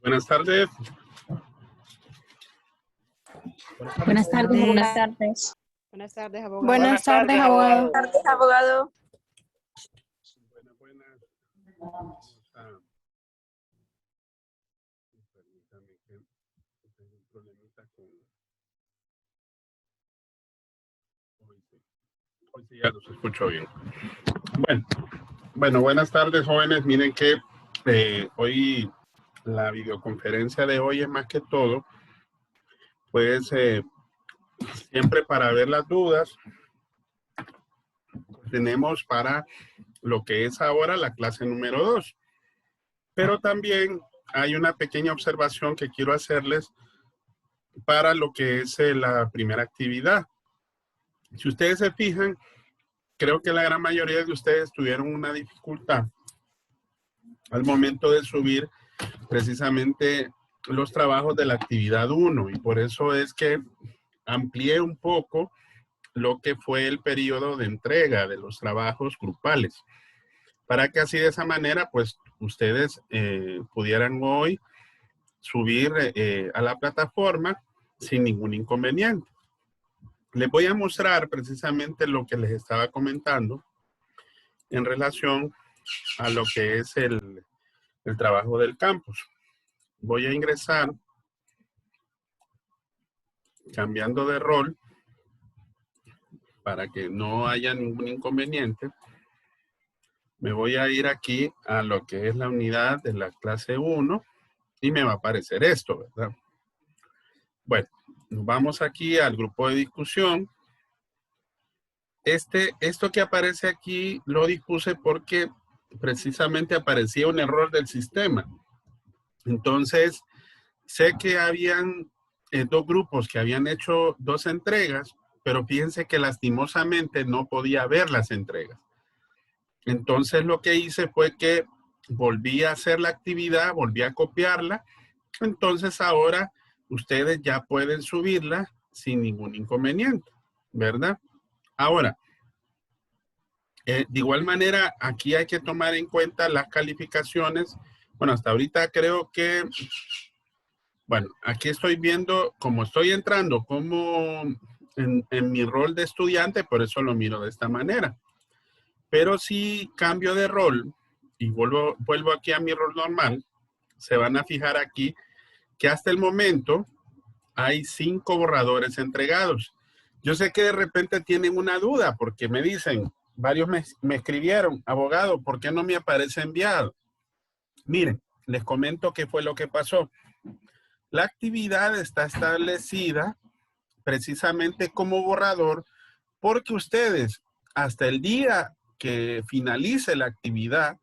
Buenas tardes. Buenas tardes, Buenas abogado. tardes. Buenas tardes, abogado. Buenas tardes, abogado. Buenas tardes, abogado. Buenas. Vamos a... Permítame que tengo un problemita con... Hoy sí ya los escucho bien. Bueno, buenas tardes, jóvenes. Miren que hoy la videoconferencia de hoy es más que todo, pues siempre para ver las dudas, tenemos para lo que es ahora la clase número 2. Pero también hay una pequeña observación que quiero hacerles para lo que es la primera actividad. Si ustedes se fijan, creo que la gran mayoría de ustedes tuvieron una dificultad al momento de subir precisamente los trabajos de la actividad 1 y por eso es que amplié un poco lo que fue el periodo de entrega de los trabajos grupales, para que así de esa manera pues ustedes pudieran hoy subir a la plataforma sin ningún inconveniente. Les voy a mostrar precisamente lo que les estaba comentando en relación a lo que es el trabajo del campus. Voy a ingresar cambiando de rol para que no haya ningún inconveniente. Me voy a ir aquí a lo que es la unidad de la clase 1 y me va a aparecer esto, ¿verdad? Bueno, nos vamos aquí al grupo de discusión. Esto que aparece aquí lo dispuse porque precisamente aparecía un error del sistema. Entonces, sé que habían dos grupos que habían hecho 2 entregas, pero fíjense que lastimosamente no podía ver las entregas. Entonces, lo que hice fue que volví a hacer la actividad, volví a copiarla. Entonces, ahora ustedes ya pueden subirla sin ningún inconveniente, ¿verdad? Ahora, de igual manera, aquí hay que tomar en cuenta las calificaciones. Bueno, hasta ahorita creo que, bueno, aquí estoy viendo, como estoy entrando como en mi rol de estudiante, por eso lo miro de esta manera. Pero si cambio de rol y vuelvo aquí a mi rol normal, se van a fijar aquí que hasta el momento hay 5 borradores entregados. Yo sé que de repente tienen una duda porque me dicen, varios me escribieron, abogado, ¿por qué no me aparece enviado? Miren, les comento qué fue lo que pasó. La actividad está establecida precisamente como borrador porque ustedes, hasta el día que finalice la actividad,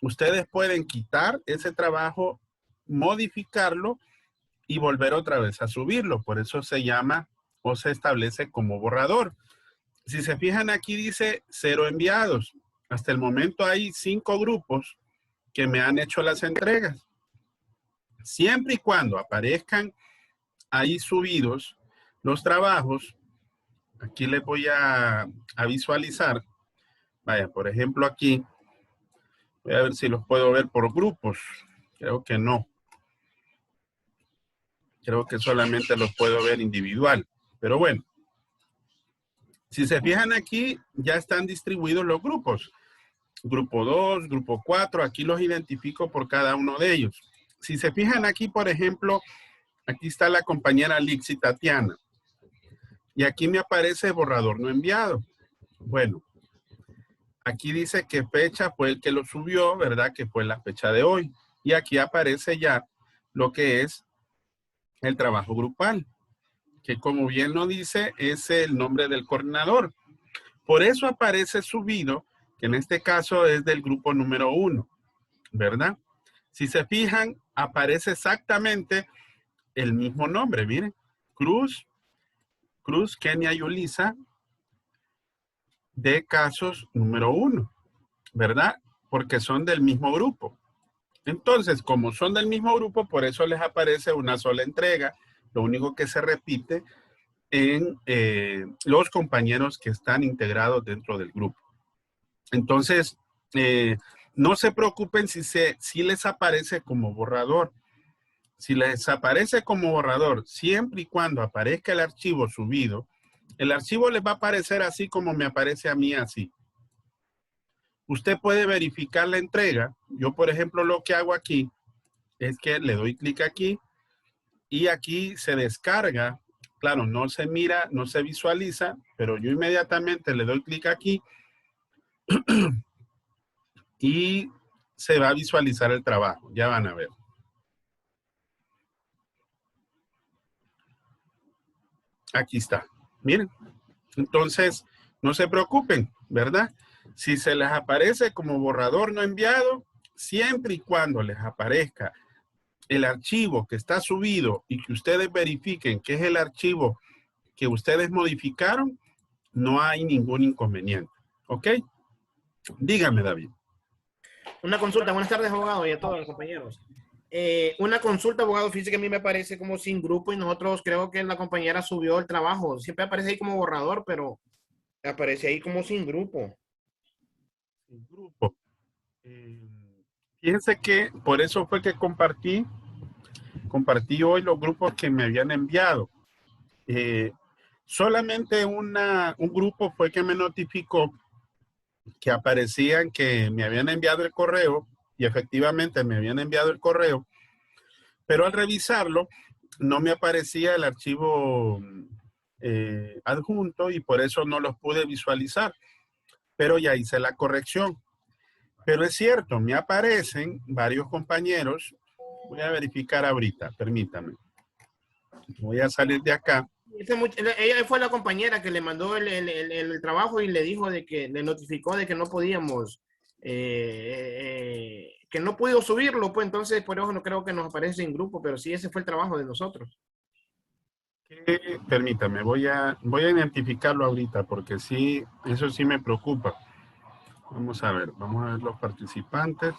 ustedes pueden quitar ese trabajo, modificarlo y volver otra vez a subirlo. Por eso se llama o se establece como borrador. Si se fijan aquí dice 0 enviados. Hasta el momento hay 5 grupos que me han hecho las entregas. Siempre y cuando aparezcan ahí subidos los trabajos, aquí les voy a visualizar. Vaya, por ejemplo aquí, voy a ver si los puedo ver por grupos. Creo que no. Creo que solamente los puedo ver individual. Pero bueno, si se fijan aquí, ya están distribuidos los grupos. Grupo 2, grupo 4, aquí los identifico por cada uno de ellos. Si se fijan aquí, por ejemplo, aquí está la compañera Lixi Tatiana. Y aquí me aparece borrador no enviado. Bueno, aquí dice qué fecha fue el que lo subió, ¿verdad? Que fue la fecha de hoy. Y aquí aparece ya lo que es el trabajo grupal, que como bien lo dice, es el nombre del coordinador. Por eso aparece subido, que en este caso es del grupo número 1, ¿verdad? Si se fijan, aparece exactamente el mismo nombre, miren. Cruz, Kenia y Ulisa, de casos número 1, ¿verdad? Porque son del mismo grupo. Entonces, como son del mismo grupo, por eso les aparece una sola entrega. Lo único que se repite en los compañeros que están integrados dentro del grupo. Entonces, no se preocupen si les aparece como borrador. Si les aparece como borrador, siempre y cuando aparezca el archivo subido, el archivo les va a aparecer así como me aparece a mí así. Usted puede verificar la entrega. Yo, por ejemplo, lo que hago aquí es que le doy clic aquí y aquí se descarga. Claro, no se mira, no se visualiza, pero yo inmediatamente le doy clic aquí y se va a visualizar el trabajo. Ya van a ver. Aquí está. Miren. Entonces, no se preocupen, ¿verdad? Si se les aparece como borrador no enviado, siempre y cuando les aparezca el archivo que está subido y que ustedes verifiquen que es el archivo que ustedes modificaron, no hay ningún inconveniente. ¿Ok? Dígame, David. Una consulta, buenas tardes, abogado, y a todos los compañeros. Una consulta, abogado, fíjese que a mí me aparece como sin grupo y nosotros creo que la compañera subió el trabajo. Siempre aparece ahí como borrador, pero aparece ahí como sin grupo. Sin grupo. Fíjense que por eso fue que compartí hoy los grupos que me habían enviado. Solamente un grupo fue que me notificó que aparecían que me habían enviado el correo y efectivamente me habían enviado el correo, pero al revisarlo no me aparecía el archivo adjunto y por eso no los pude visualizar, pero ya hice la corrección. Pero es cierto, me aparecen varios compañeros. Voy a verificar ahorita, permítame. Voy a salir de acá. Ella fue la compañera que le mandó el trabajo y le dijo de que le notificó de que no podíamos, que no pudo subirlo, pues entonces por eso no creo que nos aparece en grupo, pero sí ese fue el trabajo de nosotros. Permítame, voy a identificarlo ahorita porque sí, eso sí me preocupa. Vamos a ver los participantes.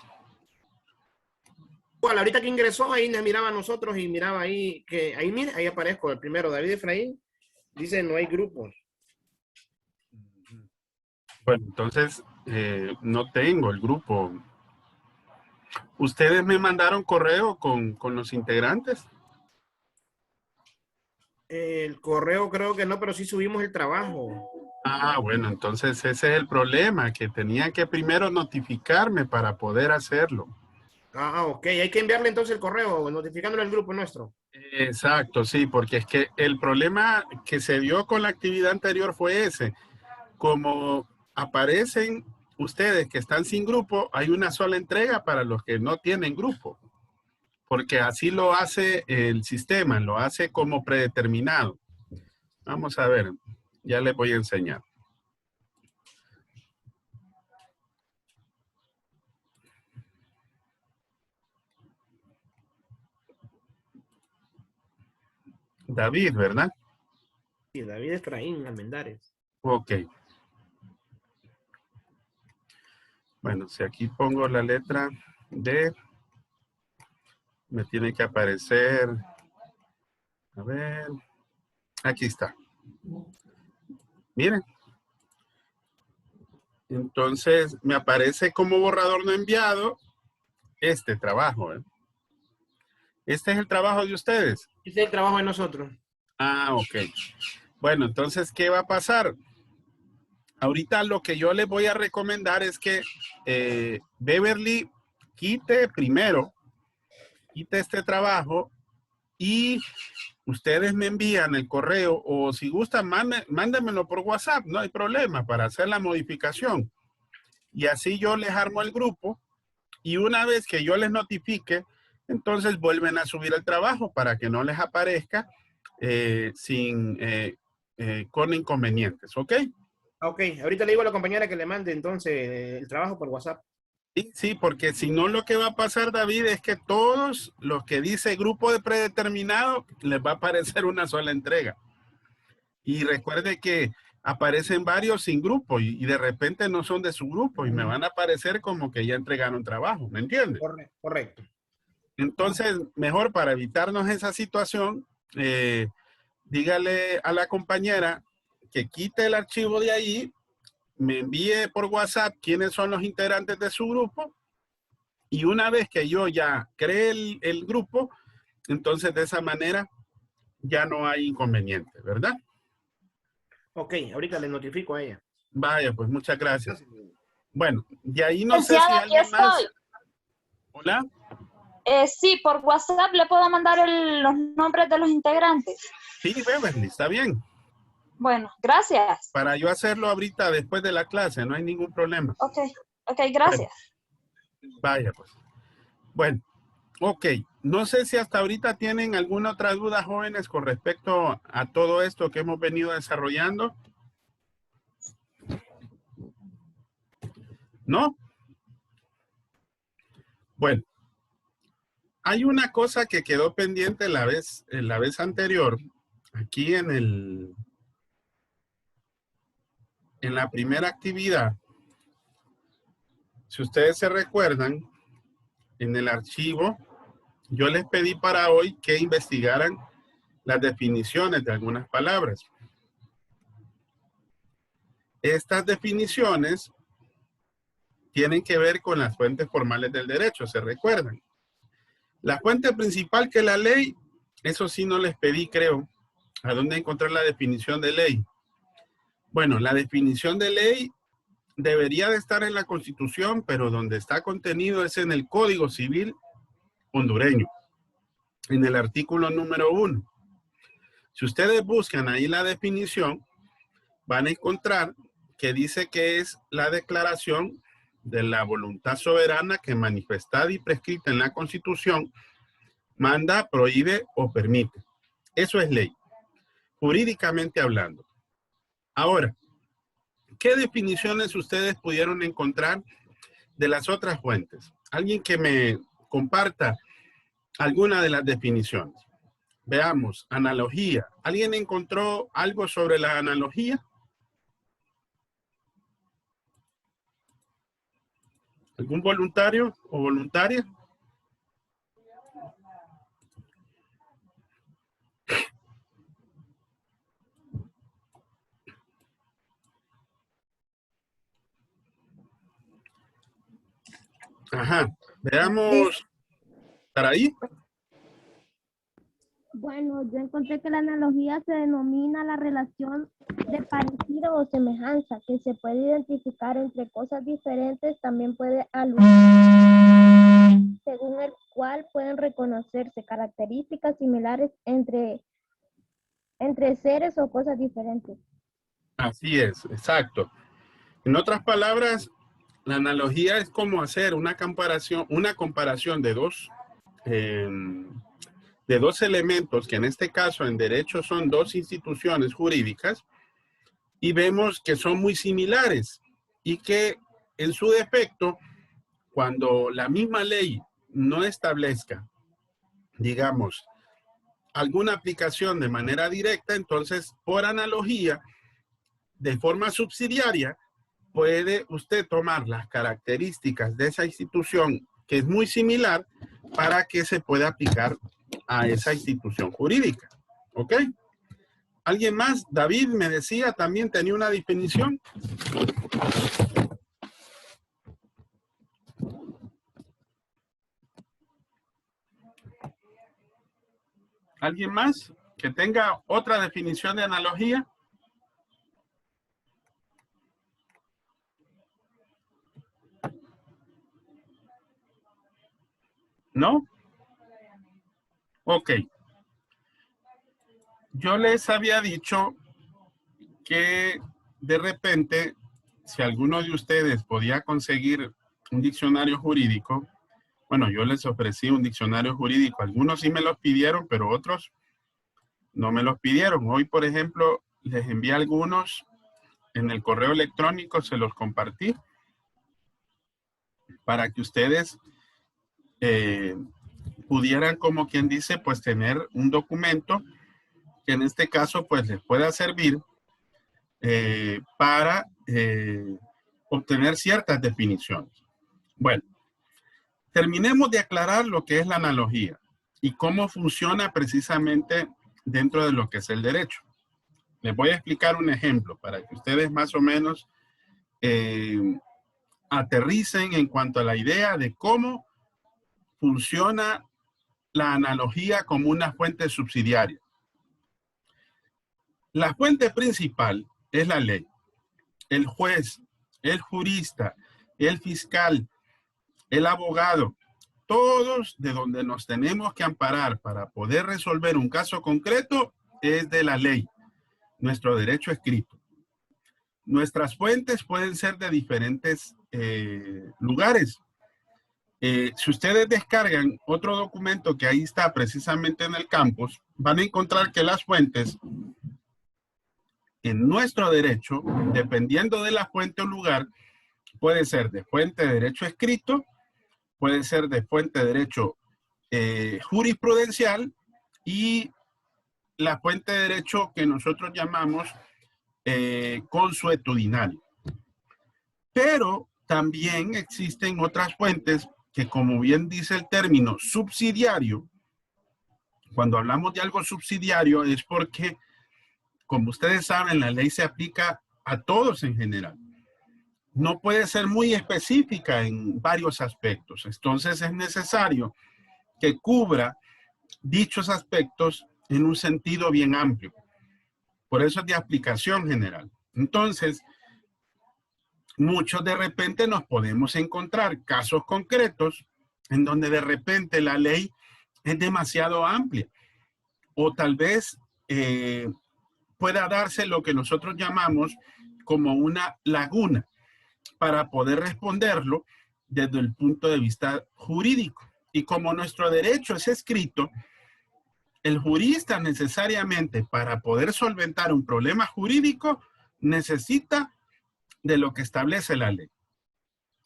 Bueno, ahorita que ingresó ahí nos miraba a nosotros y miraba ahí que ahí mira, ahí aparezco el primero, David Efraín, dice no hay grupos. Bueno, entonces no tengo el grupo. ¿Ustedes me mandaron correo con los integrantes? El correo creo que no, pero sí subimos el trabajo. Ah, bueno, entonces ese es el problema, que tenían que primero notificarme para poder hacerlo. Ah, ok, hay que enviarle entonces el correo notificándole al grupo nuestro. Exacto, sí, porque es que el problema que se dio con la actividad anterior fue ese. Como aparecen ustedes que están sin grupo, hay una sola entrega para los que no tienen grupo, porque así lo hace el sistema, lo hace como predeterminado. Vamos a ver, ya les voy a enseñar. David, ¿verdad? Sí, David Efraín Almendares. Ok. Bueno, si aquí pongo la letra D, me tiene que aparecer, a ver, aquí está. Miren. Entonces, me aparece como borrador no enviado este trabajo. Este es el trabajo de ustedes. Este es el trabajo de nosotros. Ah, ok. Bueno, entonces, ¿qué va a pasar? Ahorita lo que yo les voy a recomendar es que Beverly quite este trabajo y ustedes me envían el correo o si gustan, mándenmelo por WhatsApp, no hay problema para hacer la modificación. Y así yo les armo el grupo y una vez que yo les notifique, entonces vuelven a subir el trabajo para que no les aparezca con inconvenientes, ¿ok? Ok, ahorita le digo a la compañera que le mande entonces el trabajo por WhatsApp. Sí, porque si no lo que va a pasar, David, es que todos los que dice grupo de predeterminado les va a aparecer una sola entrega. Y recuerde que aparecen varios sin grupo y de repente no son de su grupo y me van a aparecer como que ya entregaron trabajo, ¿me entiende? Correcto. Entonces, mejor para evitarnos esa situación, dígale a la compañera que quite el archivo de ahí, me envíe por WhatsApp quiénes son los integrantes de su grupo y una vez que yo ya cree el grupo, entonces de esa manera ya no hay inconveniente, ¿verdad? Ok, ahorita le notifico a ella. Vaya, pues muchas gracias. Bueno, de ahí no sé si Licenciada, aquí alguien más. estoy. Hola. Sí, por WhatsApp le puedo mandar los nombres de los integrantes. Sí, Beverly, está bien. Bueno, gracias. Para yo hacerlo ahorita después de la clase, no hay ningún problema. Ok, gracias. Vaya, pues. Bueno, ok. No sé si hasta ahorita tienen alguna otra duda, jóvenes, con respecto a todo esto que hemos venido desarrollando. ¿No? Bueno, hay una cosa que quedó pendiente la vez anterior, aquí en la primera actividad. Si ustedes se recuerdan, en el archivo, yo les pedí para hoy que investigaran las definiciones de algunas palabras. Estas definiciones tienen que ver con las fuentes formales del derecho, ¿se recuerdan? La fuente principal que es la ley, eso sí no les pedí, creo, a dónde encontrar la definición de ley. Bueno, la definición de ley debería de estar en la Constitución, pero donde está contenido es en el Código Civil hondureño, en el artículo número 1. Si ustedes buscan ahí la definición, van a encontrar que dice que es la declaración de la voluntad soberana que manifestada y prescrita en la Constitución manda, prohíbe o permite. Eso es ley, jurídicamente hablando. Ahora, ¿qué definiciones ustedes pudieron encontrar de las otras fuentes? Alguien que me comparta alguna de las definiciones. Veamos, analogía. ¿Alguien encontró algo sobre la analogía? ¿Algún voluntario o voluntaria? Ajá, veamos. ¿Para ahí? Bueno, yo encontré que la analogía se denomina la relación de parecido o semejanza que se puede identificar entre cosas diferentes, también puede aludir, según el cual pueden reconocerse características similares entre seres o cosas diferentes. Así es, exacto. En otras palabras, la analogía es como hacer una comparación de dos elementos que en este caso en derecho son dos instituciones jurídicas y vemos que son muy similares y que en su defecto, cuando la misma ley no establezca, digamos, alguna aplicación de manera directa, entonces por analogía, de forma subsidiaria, puede usted tomar las características de esa institución que es muy similar para que se pueda aplicar a esa institución jurídica. ¿Ok? ¿Alguien más? David me decía, también tenía una definición. ¿Alguien más que tenga otra definición de analogía? ¿No? Ok. Yo les había dicho que de repente, si alguno de ustedes podía conseguir un diccionario jurídico, bueno, yo les ofrecí un diccionario jurídico. Algunos sí me los pidieron, pero otros no me los pidieron. Hoy, por ejemplo, les envié algunos en el correo electrónico, se los compartí para que ustedes pudieran, como quien dice, pues tener un documento que en este caso pues les pueda servir para obtener ciertas definiciones. Bueno, terminemos de aclarar lo que es la analogía y cómo funciona precisamente dentro de lo que es el derecho. Les voy a explicar un ejemplo para que ustedes más o menos aterricen en cuanto a la idea de cómo funciona la analogía como una fuente subsidiaria. La fuente principal es la ley. El juez, el jurista, el fiscal, el abogado, todos de donde nos tenemos que amparar para poder resolver un caso concreto es de la ley, nuestro derecho escrito. Nuestras fuentes pueden ser de diferentes lugares. Si ustedes descargan otro documento que ahí está precisamente en el campus, van a encontrar que las fuentes en nuestro derecho, dependiendo de la fuente o lugar, puede ser de fuente de derecho escrito, puede ser de fuente de derecho jurisprudencial y la fuente de derecho que nosotros llamamos consuetudinario. Pero también existen otras fuentes que, como bien dice el término subsidiario, cuando hablamos de algo subsidiario es porque, como ustedes saben, la ley se aplica a todos en general. No puede ser muy específica en varios aspectos. Entonces es necesario que cubra dichos aspectos en un sentido bien amplio. Por eso es de aplicación general. Entonces, muchos de repente nos podemos encontrar casos concretos en donde de repente la ley es demasiado amplia. O tal vez pueda darse lo que nosotros llamamos como una laguna para poder responderlo desde el punto de vista jurídico. Y como nuestro derecho es escrito, el jurista necesariamente para poder solventar un problema jurídico necesita de lo que establece la ley.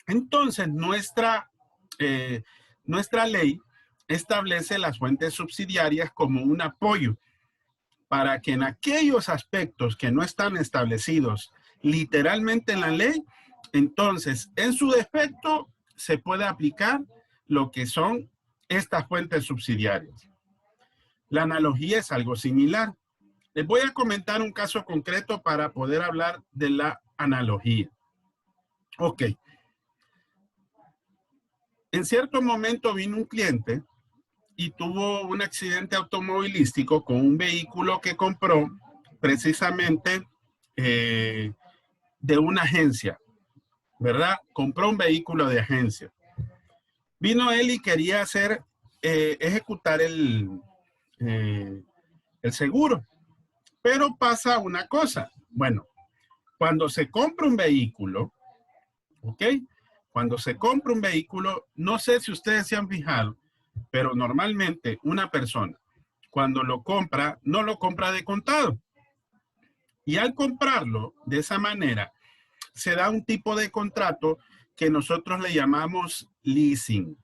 Entonces, nuestra ley establece las fuentes subsidiarias como un apoyo para que en aquellos aspectos que no están establecidos literalmente en la ley, entonces, en su defecto, se puede aplicar lo que son estas fuentes subsidiarias. La analogía es algo similar. Les voy a comentar un caso concreto para poder hablar de la analogía. Ok. En cierto momento vino un cliente y tuvo un accidente automovilístico con un vehículo que compró precisamente de una agencia, ¿verdad? Compró un vehículo de agencia. Vino él y quería ejecutar el seguro. Pero pasa una cosa. Bueno, cuando se compra un vehículo, ¿ok? Cuando se compra un vehículo, no sé si ustedes se han fijado, pero normalmente una persona, cuando lo compra, no lo compra de contado. Y al comprarlo de esa manera, se da un tipo de contrato que nosotros le llamamos leasing.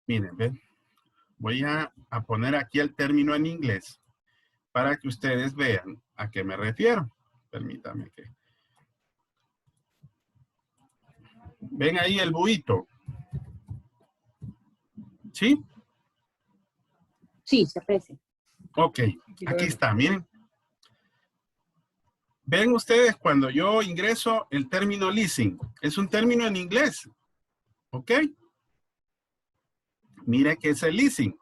Miren, ¿ven? Voy a poner aquí el término en inglés para que ustedes vean a qué me refiero. Permítame que... ¿Ven ahí el buito? ¿Sí? Sí, se aprecia. Ok, aquí está, miren. Ven ustedes cuando yo ingreso el término leasing. Es un término en inglés. ¿Ok? Mire que es el leasing.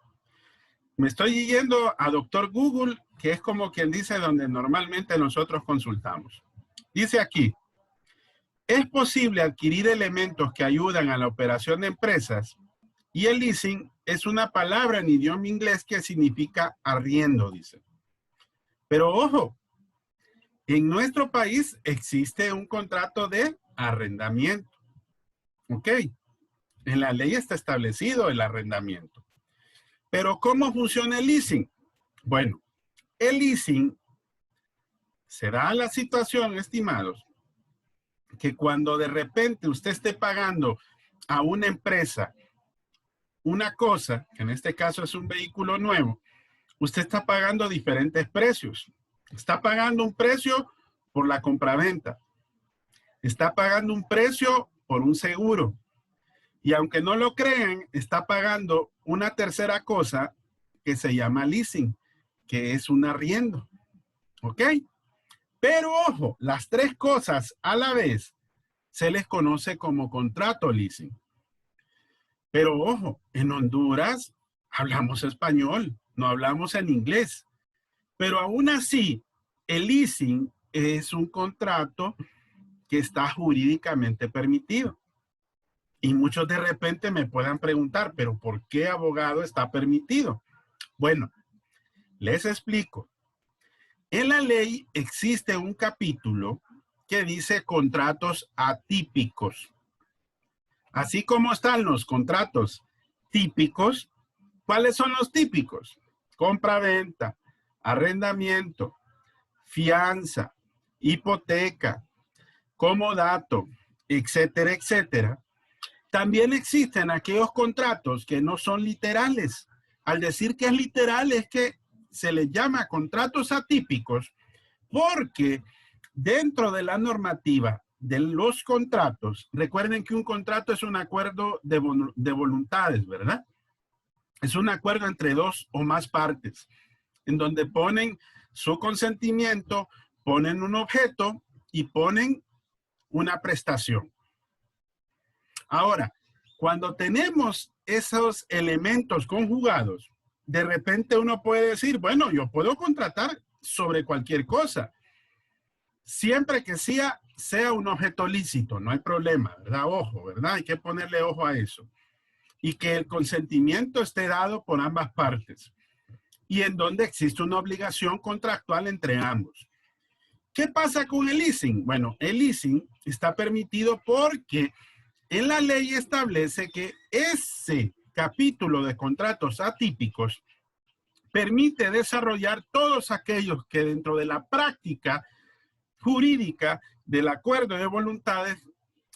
Me estoy yendo a Doctor Google, que es como quien dice donde normalmente nosotros consultamos. Dice aquí, es posible adquirir elementos que ayudan a la operación de empresas y el leasing es una palabra en idioma inglés que significa arriendo, dice. Pero ojo, en nuestro país existe un contrato de arrendamiento. ¿Ok? En la ley está establecido el arrendamiento. Pero ¿cómo funciona el leasing? Bueno, el leasing se da la situación, estimados, que cuando de repente usted esté pagando a una empresa una cosa, que en este caso es un vehículo nuevo, usted está pagando diferentes precios. Está pagando un precio por la compraventa. Está pagando un precio por un seguro. Y aunque no lo crean, está pagando una tercera cosa que se llama leasing, que es un arriendo. ¿Ok? Pero ojo, las tres cosas a la vez se les conoce como contrato leasing. Pero ojo, en Honduras hablamos español, no hablamos en inglés. Pero aún así, el leasing es un contrato que está jurídicamente permitido. Y muchos de repente me puedan preguntar, ¿pero por qué, abogado, está permitido? Bueno, les explico. En la ley existe un capítulo que dice contratos atípicos. Así como están los contratos típicos, ¿cuáles son los típicos? Compra-venta, arrendamiento, fianza, hipoteca, comodato, etcétera, etcétera. También existen aquellos contratos que no son literales. Al decir que es literal es que se les llama contratos atípicos porque dentro de la normativa de los contratos, recuerden que un contrato es un acuerdo de voluntades, ¿verdad? Es un acuerdo entre dos o más partes, en donde ponen su consentimiento, ponen un objeto y ponen una prestación. Ahora, cuando tenemos esos elementos conjugados, de repente uno puede decir, bueno, yo puedo contratar sobre cualquier cosa, siempre que sea un objeto lícito, no hay problema, ¿verdad? Ojo, ¿verdad? Hay que ponerle ojo a eso. Y que el consentimiento esté dado por ambas partes. Y en donde existe una obligación contractual entre ambos. ¿Qué pasa con el leasing? Bueno, el leasing está permitido porque en la ley establece que ese capítulo de contratos atípicos permite desarrollar todos aquellos que dentro de la práctica jurídica del acuerdo de voluntades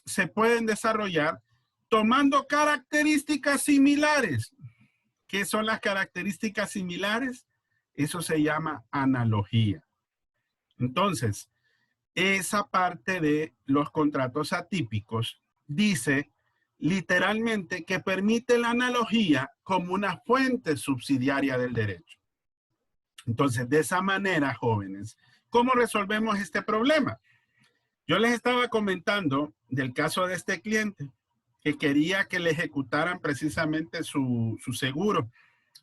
se pueden desarrollar tomando características similares. ¿Qué son las características similares? Eso se llama analogía. Entonces, esa parte de los contratos atípicos dice literalmente que permite la analogía como una fuente subsidiaria del derecho. Entonces, de esa manera, jóvenes, ¿cómo resolvemos este problema? Yo les estaba comentando del caso de este cliente que quería que le ejecutaran precisamente su seguro.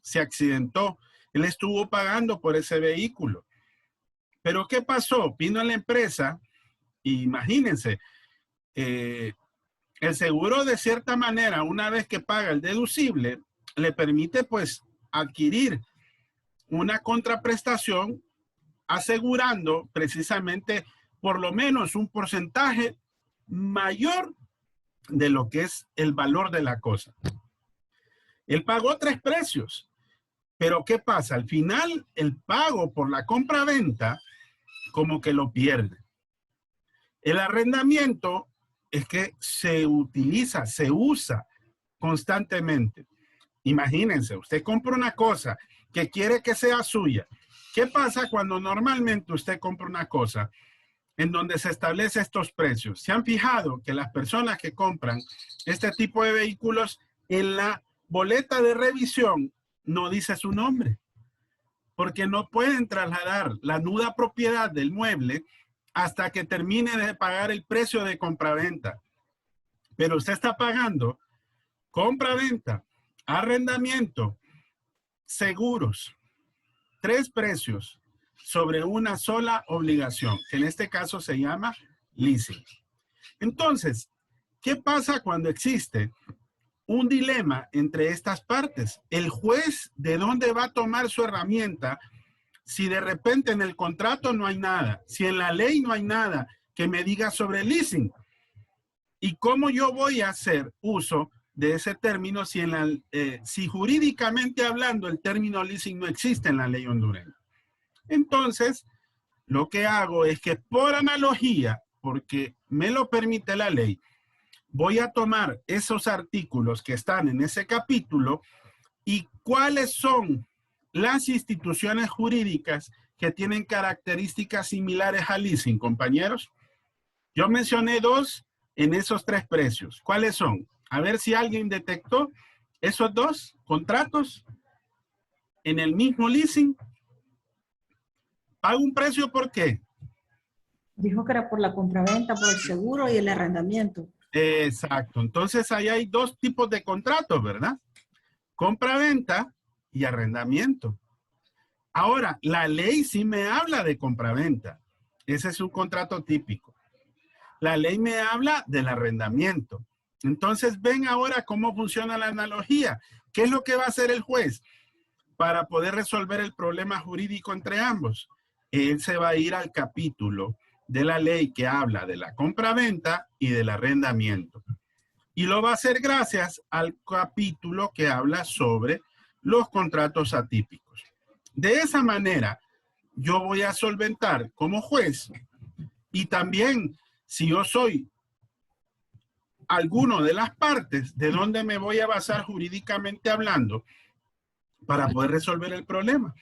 Se accidentó. Él estuvo pagando por ese vehículo. Pero ¿qué pasó? Vino a la empresa y imagínense, el seguro de cierta manera, una vez que paga el deducible, le permite pues adquirir una contraprestación asegurando precisamente por lo menos un porcentaje mayor de lo que es el valor de la cosa. Él pagó 3 precios, pero ¿qué pasa? Al final, el pago por la compra-venta como que lo pierde. El arrendamiento es que se utiliza, se usa constantemente. Imagínense, usted compra una cosa que quiere que sea suya. ¿Qué pasa cuando normalmente usted compra una cosa en donde se establecen estos precios? ¿Se han fijado que las personas que compran este tipo de vehículos en la boleta de revisión no dice su nombre? Porque no pueden trasladar la nuda propiedad del mueble hasta que termine de pagar el precio de compraventa. Pero usted está pagando compraventa, arrendamiento, seguros, 3 precios sobre una sola obligación, que en este caso se llama leasing. Entonces, ¿qué pasa cuando existe un dilema entre estas partes? El juez, ¿de dónde va a tomar su herramienta si de repente en el contrato no hay nada? Si en la ley no hay nada que me diga sobre leasing. ¿Y cómo yo voy a hacer uso de ese término si jurídicamente hablando el término leasing no existe en la ley hondureña? Entonces, lo que hago es que por analogía, porque me lo permite la ley, voy a tomar esos artículos que están en ese capítulo y cuáles son las instituciones jurídicas que tienen características similares al leasing, compañeros. Yo mencioné 2 en esos 3 precios. ¿Cuáles son? A ver si alguien detectó esos 2 contratos en el mismo leasing. ¿Pago un precio por qué? Dijo que era por la compraventa, por el seguro y el arrendamiento. Exacto. Entonces ahí hay dos tipos de contratos, ¿verdad? Compra-venta y arrendamiento. Ahora, la ley sí me habla de compra-venta. Ese es un contrato típico. La ley me habla del arrendamiento. Entonces, ven ahora cómo funciona la analogía. ¿Qué es lo que va a hacer el juez para poder resolver el problema jurídico entre ambos? Él se va a ir al capítulo de la ley que habla de la compra-venta y del arrendamiento. Y lo va a hacer gracias al capítulo que habla sobre los contratos atípicos. De esa manera, yo voy a solventar como juez y también si yo soy alguno de las partes, de dónde me voy a basar jurídicamente hablando para poder resolver el problema.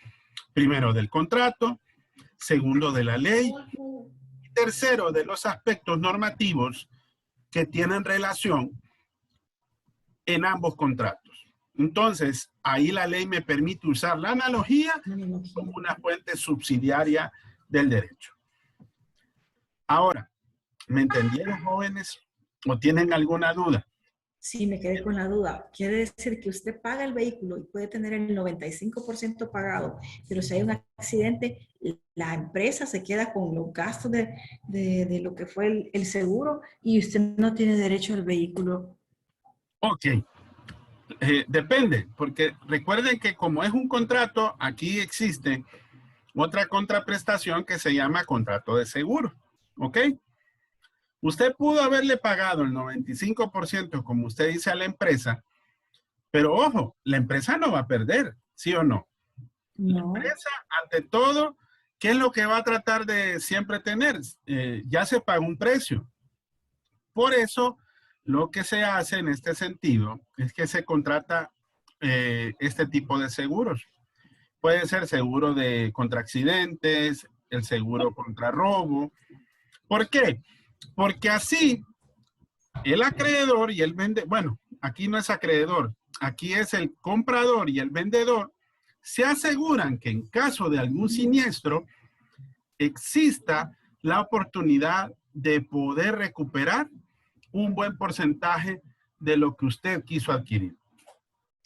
Primero, del contrato, segundo, de la ley, y tercero, de los aspectos normativos que tienen relación en ambos contratos. Entonces, ahí la ley me permite usar la analogía como una fuente subsidiaria del derecho. Ahora, ¿me entendieron, jóvenes? ¿O tienen alguna duda? Sí, me quedé con la duda. Quiere decir que usted paga el vehículo y puede tener el 95% pagado, pero si hay un accidente, la empresa se queda con los gastos de lo que fue el seguro y usted no tiene derecho al vehículo. Ok. Depende, porque recuerden que como es un contrato, aquí existe otra contraprestación que se llama contrato de seguro. ¿Ok? Usted pudo haberle pagado el 95%, como usted dice, a la empresa, pero ojo, la empresa no va a perder, ¿sí o no? No. La empresa, ante todo, ¿qué es lo que va a tratar de siempre tener? Ya se paga un precio. Por eso, lo que se hace en este sentido es que se contrata este tipo de seguros. Puede ser seguro contra accidentes, el seguro contra robo. ¿Por qué? Porque así el acreedor y el vendedor, bueno, aquí no es acreedor, aquí es el comprador y el vendedor, se aseguran que en caso de algún siniestro exista la oportunidad de poder recuperar un buen porcentaje de lo que usted quiso adquirir.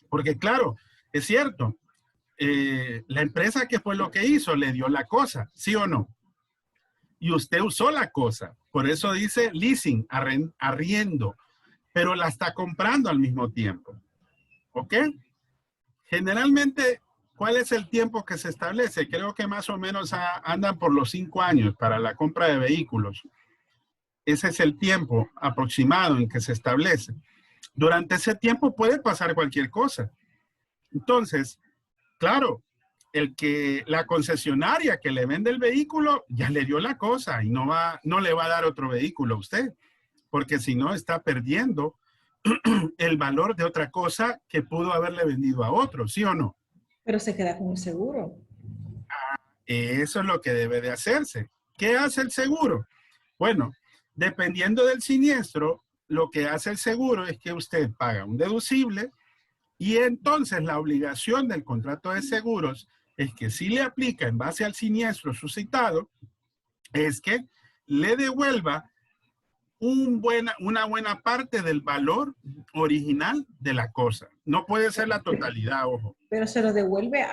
Porque claro, es cierto, la empresa que fue lo que hizo le dio la cosa, ¿sí o no? Y usted usó la cosa. Por eso dice leasing, arriendo, pero la está comprando al mismo tiempo. ¿Ok? Generalmente, ¿cuál es el tiempo que se establece? Creo que más o menos andan por los 5 años para la compra de vehículos. Ese es el tiempo aproximado en que se establece. Durante ese tiempo puede pasar cualquier cosa. Entonces, claro, la concesionaria que le vende el vehículo ya le dio la cosa y no le va a dar otro vehículo a usted, porque si no está perdiendo el valor de otra cosa que pudo haberle vendido a otro, ¿sí o no? Pero se queda con el seguro. Eso es lo que debe de hacerse. ¿Qué hace el seguro? Bueno, dependiendo del siniestro, lo que hace el seguro es que usted paga un deducible y entonces la obligación del contrato de seguros es que si le aplica en base al siniestro suscitado, es que le devuelva una buena parte del valor original de la cosa. No puede ser la totalidad, ojo. Pero se lo devuelve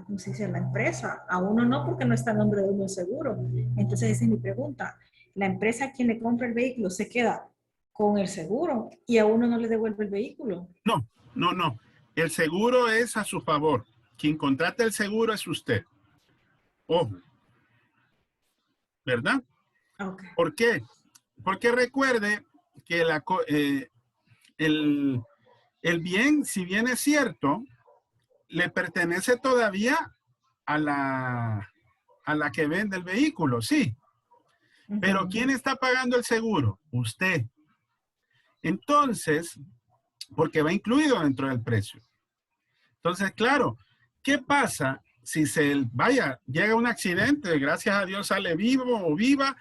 ¿cómo se dice? A la empresa. A uno no, porque no está a nombre de uno el seguro. Entonces esa es mi pregunta. La empresa a quien le compra el vehículo se queda con el seguro y a uno no le devuelve el vehículo. No. El seguro es a su favor. Quien contrata el seguro es usted. Ojo. ¿Verdad? Okay. ¿Por qué? Porque recuerde que el bien, si bien es cierto, le pertenece todavía a la que vende el vehículo, sí. Pero ¿quién está pagando el seguro? Usted. Entonces, porque va incluido dentro del precio. Entonces, claro, ¿qué pasa si llega un accidente, gracias a Dios sale vivo o viva,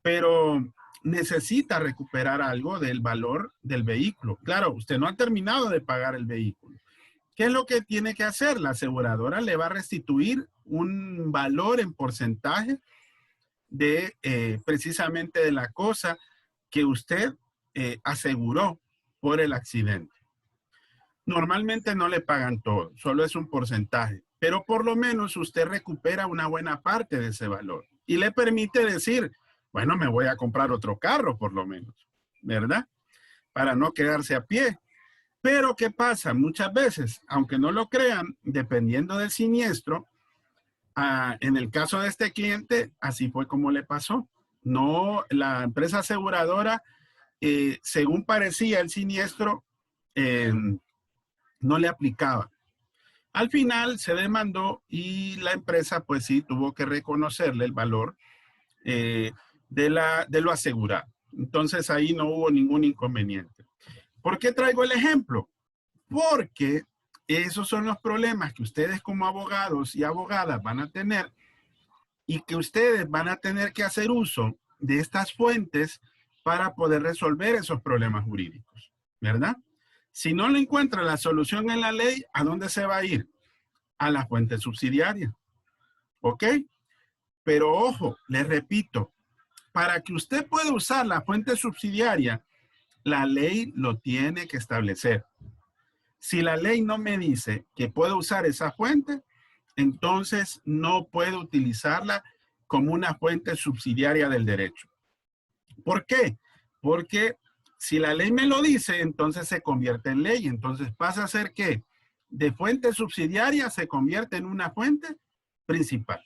pero necesita recuperar algo del valor del vehículo? Claro, usted no ha terminado de pagar el vehículo. ¿Qué es lo que tiene que hacer? La aseguradora le va a restituir un valor en porcentaje precisamente de la cosa que usted aseguró por el accidente. Normalmente no le pagan todo, solo es un porcentaje, pero por lo menos usted recupera una buena parte de ese valor y le permite decir, bueno, me voy a comprar otro carro por lo menos, ¿verdad? Para no quedarse a pie. Pero ¿qué pasa? Muchas veces, aunque no lo crean, dependiendo del siniestro, en el caso de este cliente, así fue como le pasó. No, la empresa aseguradora, según parecía el siniestro, no le aplicaba. Al final se demandó y la empresa pues sí tuvo que reconocerle el valor de lo asegurado. Entonces ahí no hubo ningún inconveniente. ¿Por qué traigo el ejemplo? Porque esos son los problemas que ustedes como abogados y abogadas van a tener y que ustedes van a tener que hacer uso de estas fuentes para poder resolver esos problemas jurídicos, ¿verdad? Si no le encuentra la solución en la ley, ¿a dónde se va a ir? A la fuente subsidiaria. ¿Ok? Pero ojo, les repito, para que usted pueda usar la fuente subsidiaria, la ley lo tiene que establecer. Si la ley no me dice que puedo usar esa fuente, entonces no puedo utilizarla como una fuente subsidiaria del derecho. ¿Por qué? Porque si la ley me lo dice, entonces se convierte en ley. Entonces pasa a ser que de fuente subsidiaria se convierte en una fuente principal.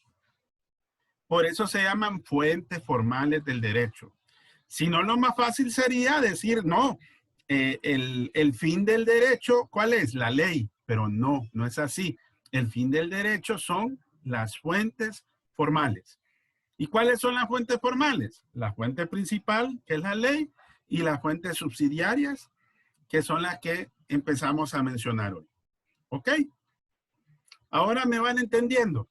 Por eso se llaman fuentes formales del derecho. Si no, lo más fácil sería decir, no, el fin del derecho, ¿cuál es? La ley. Pero no, no es así. El fin del derecho son las fuentes formales. ¿Y cuáles son las fuentes formales? La fuente principal, que es la ley, y las fuentes subsidiarias, que son las que empezamos a mencionar hoy. ¿Ok? Ahora me van entendiendo.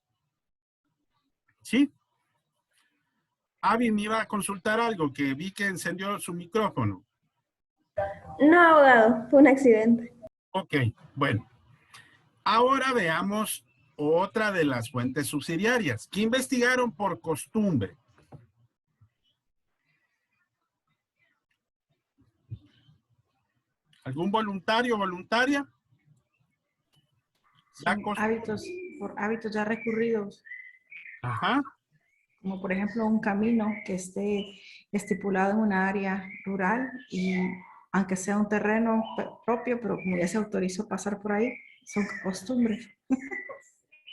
¿Sí? Avi me iba a consultar algo, que vi que encendió su micrófono. No, abogado, fue un accidente. Ok, bueno. Ahora veamos otra de las fuentes subsidiarias, que investigaron por costumbre. ¿Algún voluntario o voluntaria? Por hábitos ya recurridos, Ajá. como por ejemplo un camino que esté estipulado en una área rural y aunque sea un terreno propio, pero como ya se autorizó pasar por ahí, son costumbres.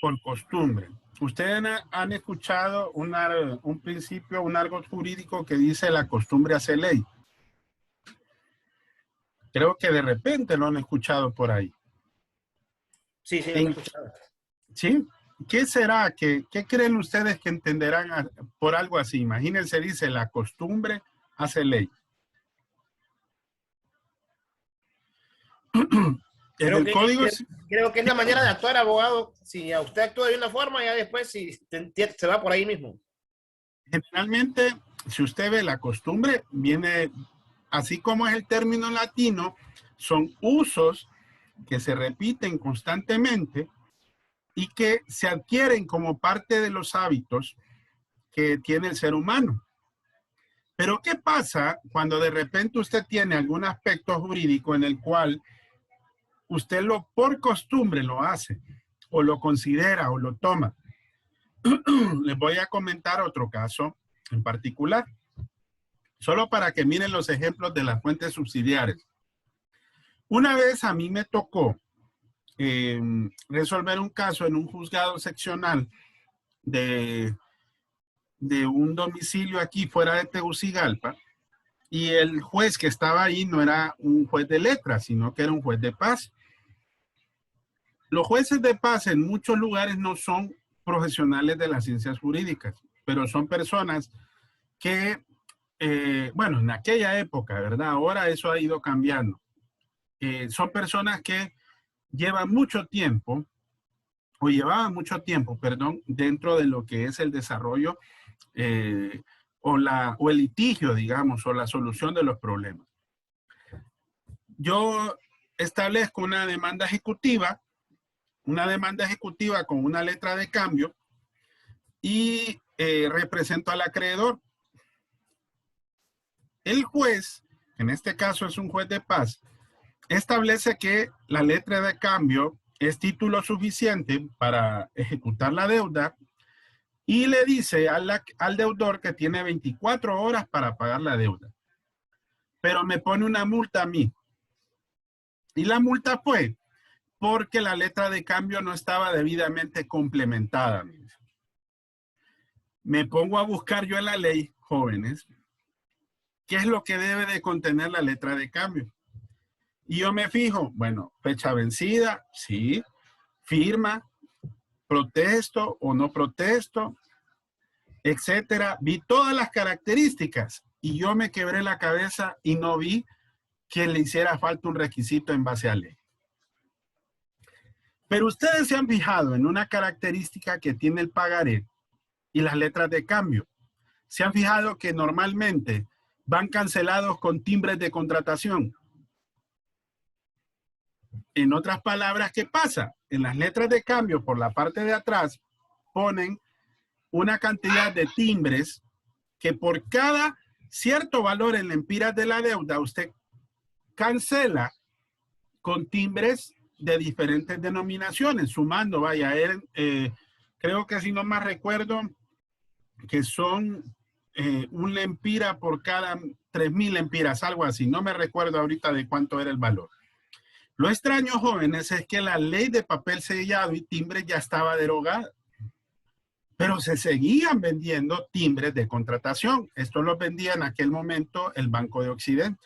Por costumbre. Ustedes han escuchado un principio, un argot jurídico que dice la costumbre hace ley. Creo que de repente lo han escuchado por ahí. Sí, sí, lo he escuchado. ¿Sí? ¿Qué será? ¿Qué creen ustedes que entenderán por algo así? Imagínense, dice, la costumbre hace ley. Creo que es la manera de actuar, abogado. Si a usted actúa de una forma, ya después se va por ahí mismo. Generalmente, si usted ve la costumbre, viene, así como es el término latino, son usos que se repiten constantemente y que se adquieren como parte de los hábitos que tiene el ser humano. Pero ¿qué pasa cuando de repente usted tiene algún aspecto jurídico en el cual usted por costumbre lo hace o lo considera o lo toma? Les voy a comentar otro caso en particular, solo para que miren los ejemplos de las fuentes subsidiarias. Una vez a mí me tocó resolver un caso en un juzgado seccional de un domicilio aquí fuera de Tegucigalpa, y el juez que estaba ahí no era un juez de letras, sino que era un juez de paz. Los jueces de paz en muchos lugares no son profesionales de las ciencias jurídicas, pero son personas que, bueno, en aquella época, ¿verdad? Ahora eso ha ido cambiando. Son personas que llevan mucho tiempo, o llevaban mucho tiempo, perdón, dentro de lo que es el desarrollo o el litigio, digamos, o la solución de los problemas. Yo establezco una demanda ejecutiva con una letra de cambio y represento al acreedor. el juez, en este caso es un juez de paz, establece que la letra de cambio es título suficiente para ejecutar la deuda y le dice al deudor que tiene 24 horas para pagar la deuda. Pero me pone una multa a mí. Y la multa fue porque la letra de cambio no estaba debidamente complementada. Me pongo a buscar yo en la ley, jóvenes, qué es lo que debe de contener la letra de cambio. Y yo me fijo, bueno, fecha vencida, sí, firma, protesto o no protesto, etcétera. Vi todas las características y yo me quebré la cabeza y no vi que le hiciera falta un requisito en base a ley. Pero ustedes se han fijado en una característica que tiene el pagaré y las letras de cambio. Se han fijado que normalmente van cancelados con timbres de contratación. En otras palabras, ¿qué pasa? En las letras de cambio, por la parte de atrás, ponen una cantidad de timbres que por cada cierto valor en lempiras de la deuda, usted cancela con timbres de diferentes denominaciones, sumando, vaya, creo que si no más recuerdo, que son un lempira por cada 3,000 lempiras, algo así. No me recuerdo ahorita de cuánto era el valor. Lo extraño, jóvenes, es que la ley de papel sellado y timbre ya estaba derogada. Pero se seguían vendiendo timbres de contratación. Esto los vendía en aquel momento el Banco de Occidente.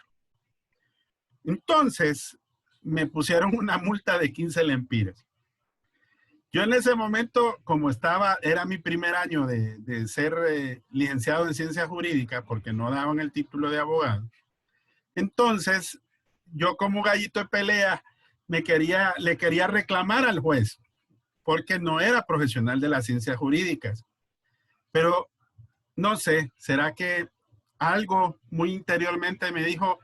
Entonces, me pusieron una multa de 15 lempiras. Yo en ese momento, como era mi primer año de ser licenciado en ciencias jurídicas, porque no daban el título de abogado. Entonces, yo como gallito de pelea, le quería reclamar al juez, porque no era profesional de las ciencias jurídicas. Pero, no sé, ¿será que algo muy interiormente me dijo,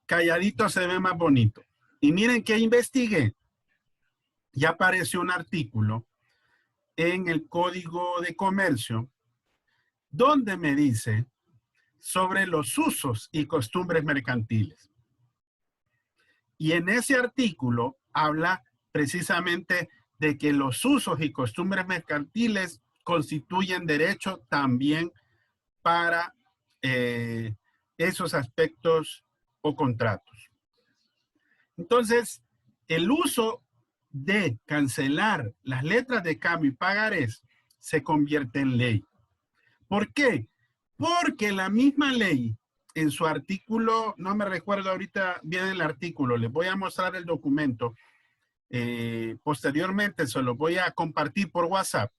calladito se ve más bonito? Y miren que investigué. Ya apareció un artículo en el Código de Comercio donde me dice sobre los usos y costumbres mercantiles. Y en ese artículo habla precisamente de que los usos y costumbres mercantiles constituyen derecho también para esos aspectos o contratos. Entonces, el uso de cancelar las letras de cambio y pagarés se convierte en ley. ¿Por qué? Porque la misma ley en su artículo, no me recuerdo ahorita bien el artículo, les voy a mostrar el documento, posteriormente se lo voy a compartir por WhatsApp,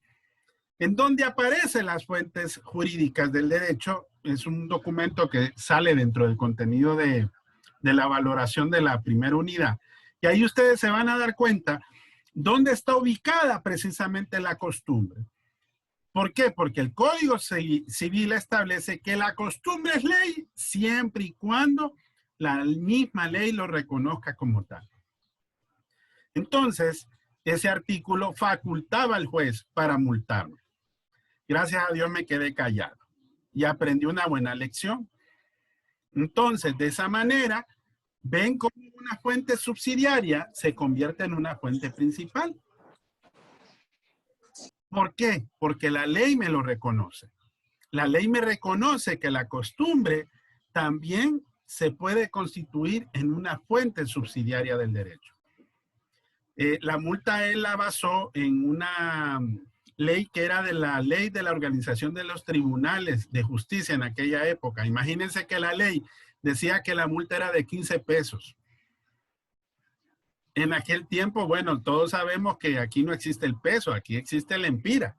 en donde aparecen las fuentes jurídicas del derecho. Es un documento que sale dentro del contenido de la valoración de la primera unidad. Y ahí ustedes se van a dar cuenta dónde está ubicada precisamente la costumbre. ¿Por qué? Porque el Código Civil establece que la costumbre es ley siempre y cuando la misma ley lo reconozca como tal. Entonces, ese artículo facultaba al juez para multarme. Gracias a Dios me quedé callado y aprendí una buena lección. Entonces, de esa manera, ven cómo una fuente subsidiaria se convierte en una fuente principal. ¿Por qué? Porque la ley me lo reconoce. La ley me reconoce que la costumbre también se puede constituir en una fuente subsidiaria del derecho. La multa él la basó en una ley que era de la ley de la organización de los tribunales de justicia en aquella época. Imagínense que la ley decía que la multa era de 15 pesos. En aquel tiempo, bueno, todos sabemos que aquí no existe el peso, aquí existe el empira.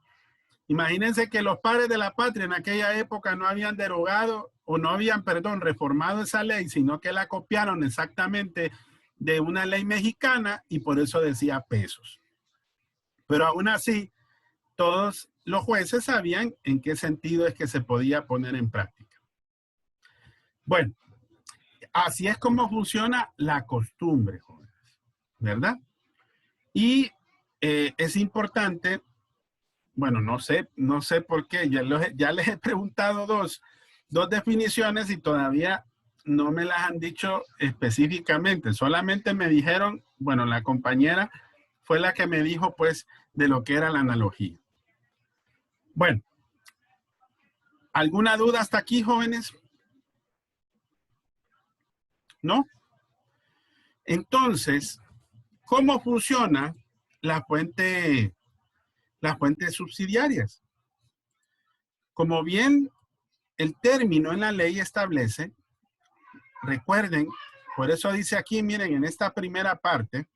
Imagínense que los padres de la patria en aquella época no habían derogado o no habían, perdón, reformado esa ley, sino que la copiaron exactamente de una ley mexicana y por eso decía pesos. Pero aún así, todos los jueces sabían en qué sentido es que se podía poner en práctica. Bueno, así es como funciona la costumbre, jóvenes, ¿verdad? Y es importante, bueno, no sé por qué, ya les he preguntado dos definiciones y todavía no me las han dicho específicamente, solamente me dijeron, bueno, la compañera fue la que me dijo pues de lo que era la analogía. Bueno, ¿alguna duda hasta aquí, jóvenes? ¿No? Entonces, ¿cómo funciona las fuentes subsidiarias? Como bien el término en la ley establece, recuerden, por eso dice aquí, miren, en esta primera parte,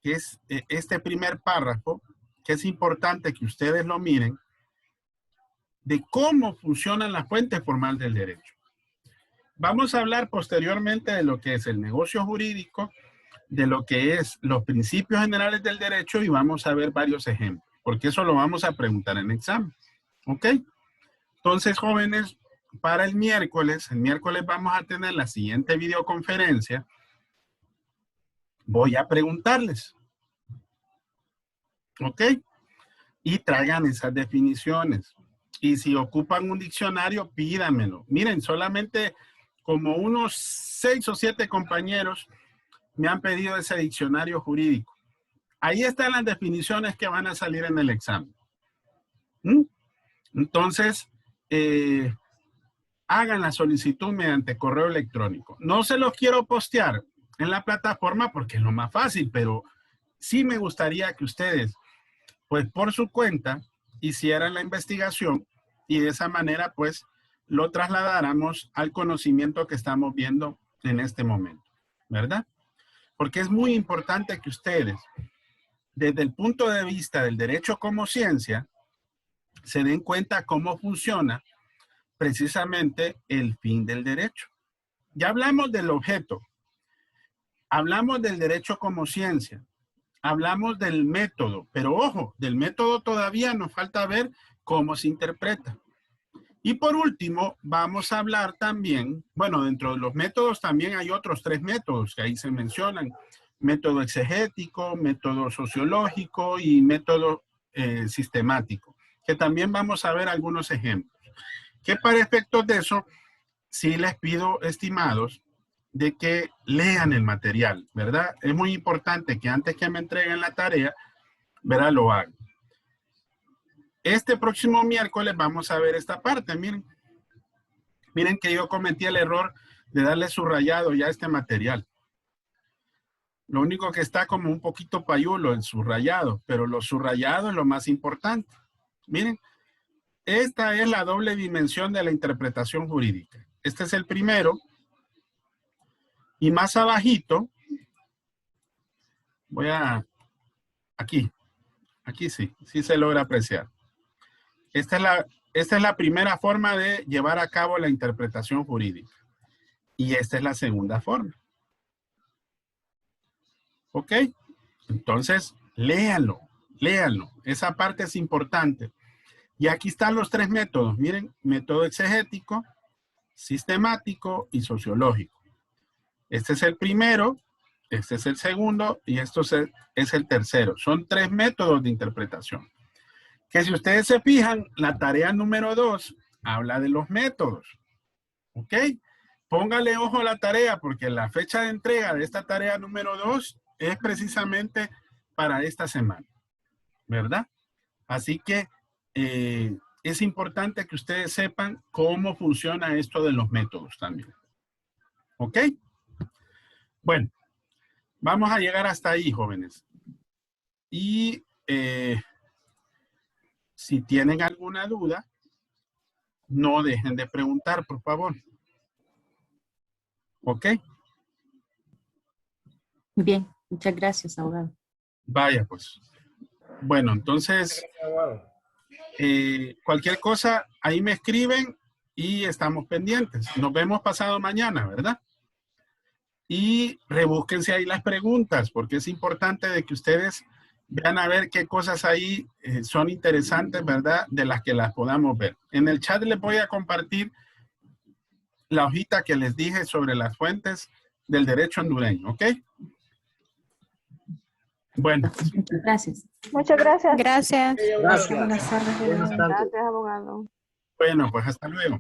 que es este primer párrafo, que es importante que ustedes lo miren, de cómo funcionan las fuentes formales del derecho. Vamos a hablar posteriormente de lo que es el negocio jurídico, de lo que es los principios generales del derecho y vamos a ver varios ejemplos, porque eso lo vamos a preguntar en examen. ¿Ok? Entonces, jóvenes, para el miércoles vamos a tener la siguiente videoconferencia. Voy a preguntarles. ¿Ok? Y traigan esas definiciones. Y si ocupan un diccionario, pídamelo. Miren, solamente como unos 6 o 7 compañeros me han pedido ese diccionario jurídico. Ahí están las definiciones que van a salir en el examen. Entonces, hagan la solicitud mediante correo electrónico. No se los quiero postear en la plataforma porque es lo más fácil, pero sí me gustaría que ustedes, pues por su cuenta, hicieran la investigación y de esa manera, pues, lo trasladáramos al conocimiento que estamos viendo en este momento, ¿verdad? Porque es muy importante que ustedes, desde el punto de vista del derecho como ciencia, se den cuenta cómo funciona precisamente el fin del derecho. Ya hablamos del objeto, hablamos del derecho como ciencia, hablamos del método, pero ojo, del método todavía nos falta ver cómo se interpreta. Y por último, vamos a hablar también, bueno, dentro de los métodos también hay otros 3 métodos que ahí se mencionan. Método exegético, método sociológico y método sistemático, que también vamos a ver algunos ejemplos. Que para efectos de eso, sí les pido, estimados, de que lean el material, ¿verdad? Es muy importante que antes que me entreguen la tarea, ¿verdad? Lo hagan. Este próximo miércoles vamos a ver esta parte, miren. Miren que yo cometí el error de darle subrayado ya a este material. Lo único que está como un poquito payulo el subrayado, pero lo subrayado es lo más importante. Miren, esta es la doble dimensión de la interpretación jurídica. Este es el primero. Y más abajito, voy a, aquí sí se logra apreciar. Esta es la primera forma de llevar a cabo la interpretación jurídica. Y esta es la segunda forma. ¿Ok? Entonces, léanlo. Esa parte es importante. Y aquí están los 3 métodos. Miren, método exegético, sistemático y sociológico. Este es el primero, este es el segundo y esto es el tercero. Son 3 métodos de interpretación. Que si ustedes se fijan, la tarea número 2 habla de los métodos. ¿Ok? Póngale ojo a la tarea porque la fecha de entrega de esta tarea número 2 es precisamente para esta semana. ¿Verdad? Así que es importante que ustedes sepan cómo funciona esto de los métodos también. ¿Ok? Bueno, vamos a llegar hasta ahí, jóvenes. Y si tienen alguna duda, no dejen de preguntar, por favor. ¿Ok? Muy bien, muchas gracias, abogado. Vaya, pues. Bueno, entonces, cualquier cosa, ahí me escriben y estamos pendientes. Nos vemos pasado mañana, ¿verdad? Y rebúsquense ahí las preguntas, porque es importante de que ustedes vean a ver qué cosas ahí son interesantes, ¿verdad? De las que las podamos ver. En el chat les voy a compartir la hojita que les dije sobre las fuentes del derecho hondureño, ¿ok? Bueno. Gracias. Muchas gracias. Gracias. Buenas tardes. Buenas tardes. Gracias, abogado. Bueno, pues hasta luego.